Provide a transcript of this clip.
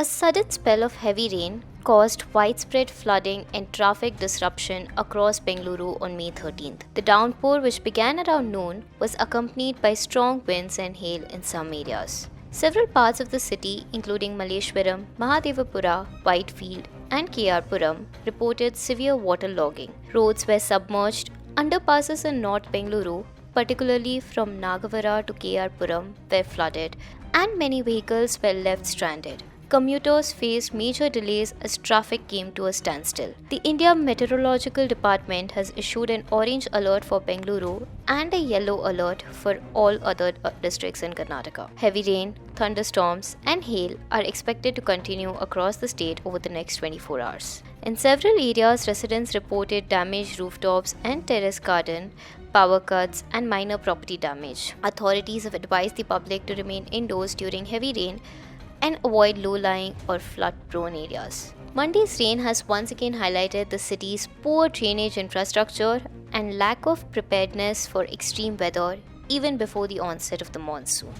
A sudden spell of heavy rain caused widespread flooding and traffic disruption across Bengaluru on May 13th. The downpour, which began around noon, was accompanied by strong winds and hail in some areas. Several parts of the city, including Malleshwaram, Mahadevapura, Whitefield, and KR Puram, reported severe waterlogging. Roads were submerged, underpasses in North Bengaluru, particularly from Nagavara to KR Puram, were flooded, and many vehicles were left stranded. Commuters faced major delays as traffic came to a standstill. The India Meteorological Department has issued an orange alert for Bengaluru and a yellow alert for all other districts in Karnataka. Heavy rain, thunderstorms, and hail are expected to continue across the state over the next 24 hours. In several areas, residents reported damaged rooftops and terrace garden, power cuts, and minor property damage. Authorities have advised the public to remain indoors during heavy rain and avoid low-lying or flood-prone areas. Monday's rain has once again highlighted the city's poor drainage infrastructure and lack of preparedness for extreme weather even before the onset of the monsoon.